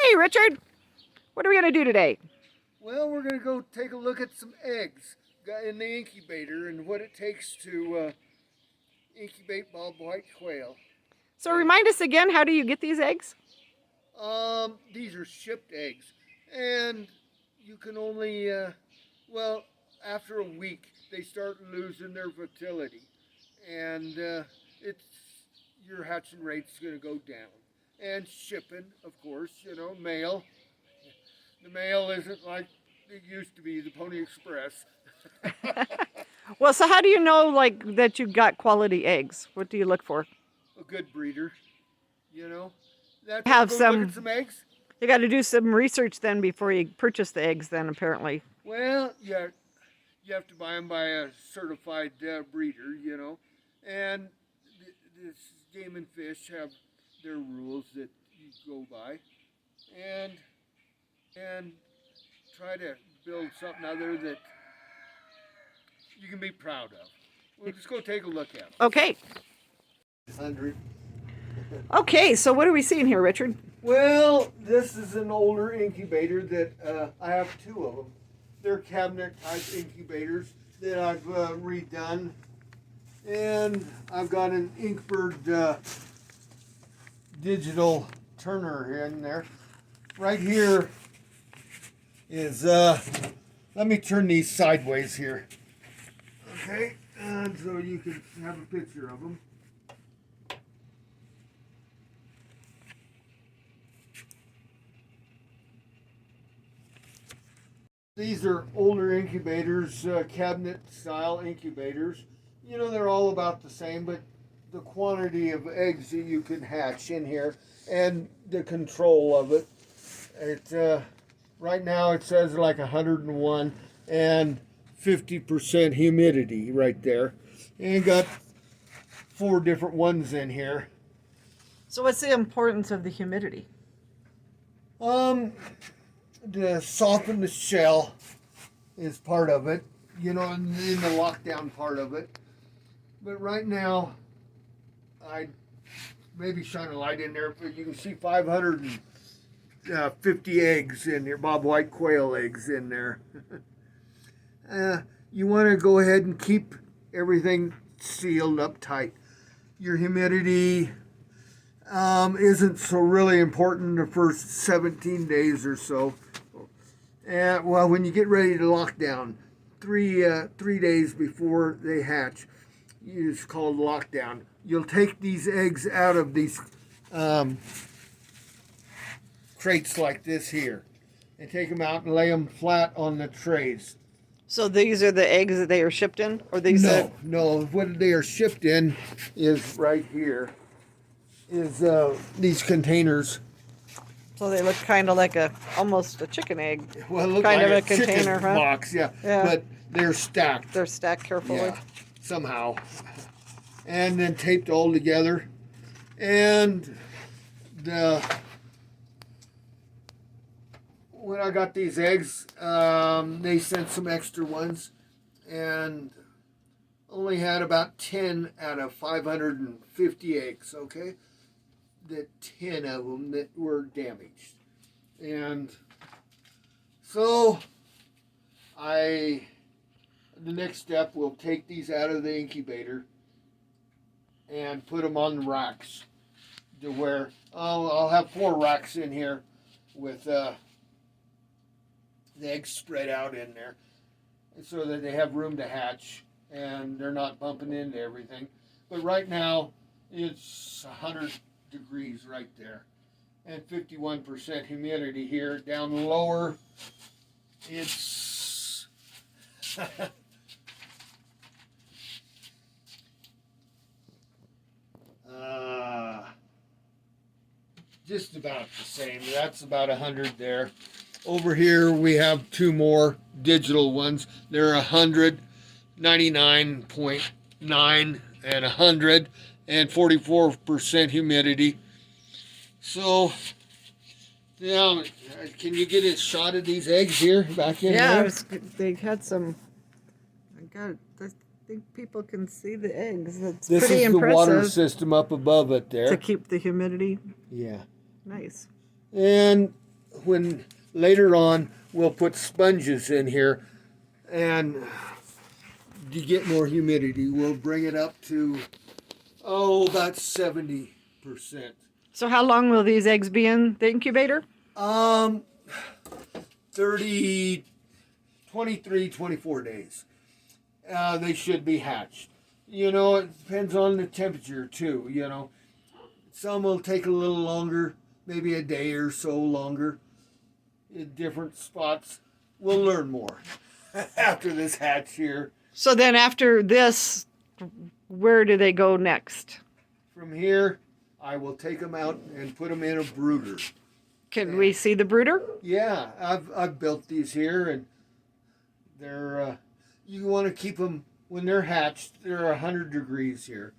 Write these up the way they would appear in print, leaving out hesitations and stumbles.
Hey, Richard, what are we going to do today? Well, we're going to go take a look at some eggs in the incubator and what it takes to incubate Bobwhite quail. So remind us again, how do you get these eggs? These are shipped eggs, and you can only, well, after a week they start losing their fertility, and it's your hatching rate's going to go down. And shipping, of course, mail. The mail isn't like it used to be, the Pony Express. Well, so how do you know that you got quality eggs? What do you look for? A good breeder, you know. That's Have go some. Look at some eggs. You got to do some research then before you purchase the eggs. Then apparently. Well, yeah, you have to buy them by a certified breeder, and this Game and Fish have their rules that you go by, and try to build something other that you can be proud of. We'll just go take a look at it. Okay. 100. Okay, so what are we seeing here, Richard? Well, this is an older incubator that I have two of them. They're cabinet type incubators that I've redone. And I've got an Inkbird digital turner in there. Right here is, let me turn these sideways here. Okay, and so you can have a picture of them. These are older incubators, cabinet style incubators. They're all about the same, but the quantity of eggs that you can hatch in here and the control of it. Right now it says like 101 and 50% humidity right there. And got 4 different ones in here. So what's the importance of the humidity? To soften the shell is part of it, in the lockdown part of it. But right now, I'd maybe shine a light in there, but you can see 550 eggs in there, Bobwhite quail eggs in there. You want to go ahead and keep everything sealed up tight. Your humidity isn't so really important the first 17 days or so. And well, when you get ready to lock down, 3 days before they hatch, it's called lockdown. You'll take these eggs out of these crates like this here, and take them out and lay them flat on the trays. So these are the eggs that they are shipped in, or these? No. What they are shipped in is right here. Is these containers. So they look kind of like almost a chicken egg. Well, look kind like of a container, chicken huh? box, yeah. But they're stacked. They're stacked carefully. Yeah, somehow, and then taped all together. And when I got these eggs, they sent some extra ones, and only had about 10 out of 550 eggs. Okay. That 10 of them that were damaged. And so the next step, we'll take these out of the incubator and put them on the racks to where I'll have 4 racks in here with the eggs spread out in there so that they have room to hatch and they're not bumping into everything. But right now it's 100 degrees right there, and 51% humidity here. Down lower, it's just about the same. That's about 100 there. Over here we have 2 more digital ones. They're 100, 99.9, and 100. And 44% humidity. So, now, can you get a shot of these eggs here, back in there? Yeah, they had some. I think people can see the eggs. It's This pretty is impressive. the water system up above it there. To keep the humidity. Yeah. Nice. And when later on we'll put sponges in here, and to get more humidity, we'll bring it up to about 70%. So how long will these eggs be in the incubator? 30, 23, 24 days. They should be hatched. You know, it depends on the temperature too, you know. Some will take a little longer, maybe a day or so longer in different spots. We'll learn more after this hatch here. So then after this, where do they go next? From here, I will take them out and put them in a brooder. Can we see the brooder? Yeah, I've built these here, and they're you want to keep them when they're hatched. They're 100 degrees here,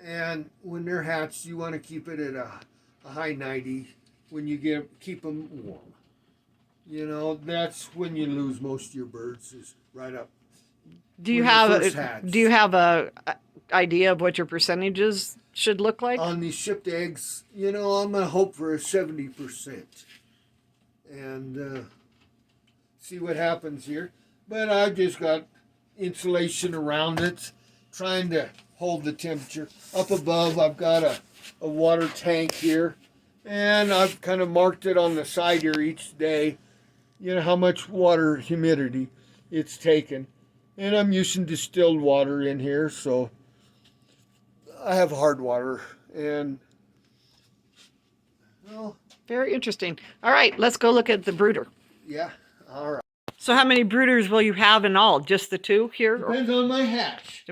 and when they're hatched, you want to keep it at a high 90 when you keep them warm. You know, that's when you lose most of your birds, is right up. Do you when have they're first hatched. do you have a idea of what your percentages should look like? On these shipped eggs, you know, I'm gonna hope for a 70%, and see what happens here. But I've just got insulation around it, trying to hold the temperature. Up above, I've got a water tank here, and I've kind of marked it on the side here each day, you know, how much water humidity it's taken. And I'm using distilled water in here, so I have hard water. And, well, Very interesting. All right, let's go look at the brooder. yeah, all right. So how many brooders will you have in all? Just the two here? Or- Depends on my hatch.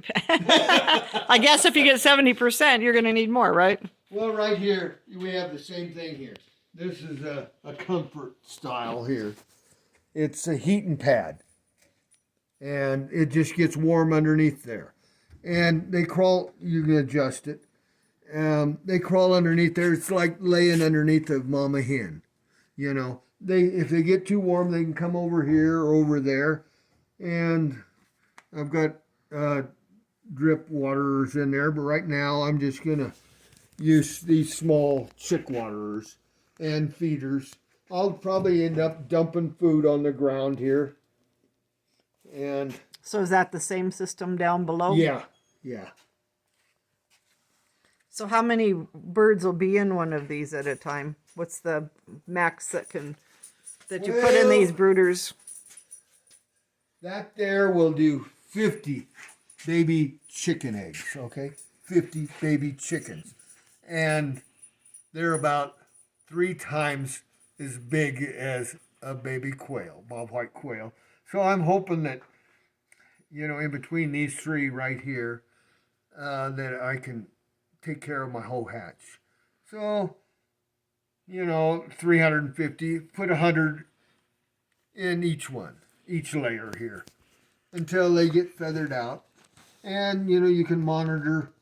I guess if you get 70%, you're going to need more, right? Well, right here, we have the same thing here. This is a comfort style here. It's a heating pad, and it just gets warm underneath there. And they crawl, you can adjust it. They crawl underneath there. It's like laying underneath a mama hen. You know, if they get too warm, they can come over here or over there. And I've got drip waterers in there, but right now I'm just gonna use these small chick waterers and feeders. I'll probably end up dumping food on the ground here. And So is that the same system down below? yeah. So how many birds will be in one of these at a time? What's the max that you put in these brooders? That there will do 50 baby chicken eggs, okay? 50 baby chickens. And they're about 3 times as big as a baby quail, bobwhite quail. So I'm hoping that, you know, in between these 3 right here, that I can take care of my whole hatch. So, you know, 350, put 100 in each one, each layer here, until they get feathered out. And, you know, you can monitor,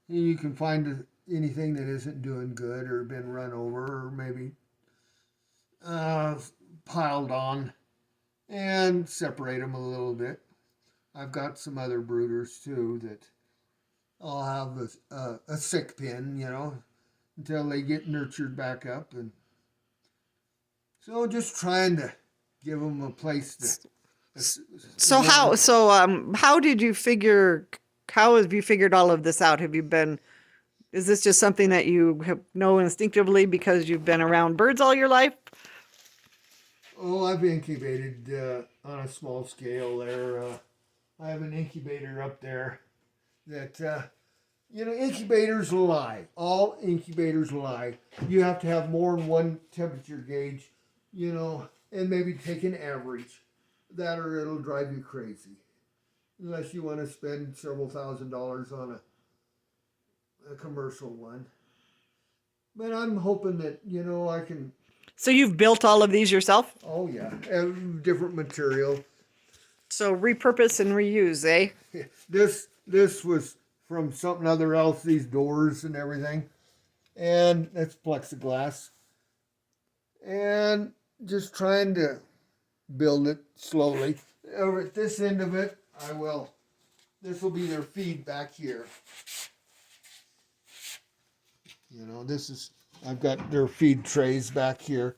you can find anything that isn't doing good or been run over or maybe piled on, and separate them a little bit. I've got some other brooders too that I'll have a sick pin, you know, until they get nurtured back up. And so just trying to give them a place to. So how did you figure? How have you figured all of this out? Is this just something that you know instinctively because you've been around birds all your life? Oh, I've incubated on a small scale there. I have an incubator up there that, you know, incubators lie. All incubators lie. You have to have more than one temperature gauge, you know, and maybe take an average. That or it'll drive you crazy. Unless you want to spend several $1,000s on a commercial one. But I'm hoping that, you know, I can. So you've built all of these yourself? Oh, yeah. Different material. So repurpose and reuse, eh? This was from something other else, these doors and everything. And that's plexiglass. And just trying to build it slowly. Over at this end of it, this will be their feed back here. You know, I've got their feed trays back here.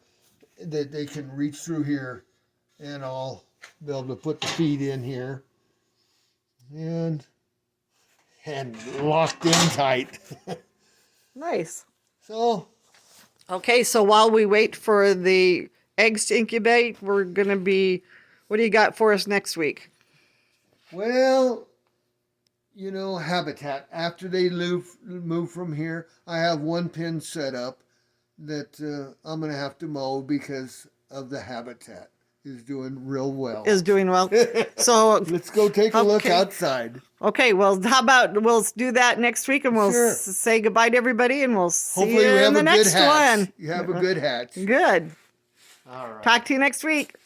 that they can reach through here, and I'll be able to put the feed in here and locked in tight. Nice. So Okay, so while we wait for the eggs to incubate, we're going to be, what do you got for us next week? well, habitat. After they move from here, I have one pen set up that I'm going to have to mow because of the habitat. Is doing real well. Is doing well. So Let's go take a look Okay. outside. okay, well, how about we'll do that next week, and we'll Sure. say goodbye to everybody, and we'll see Hopefully you we have in the a good next hatch. one. You have a good hatch. Good. All right. Talk to you next week.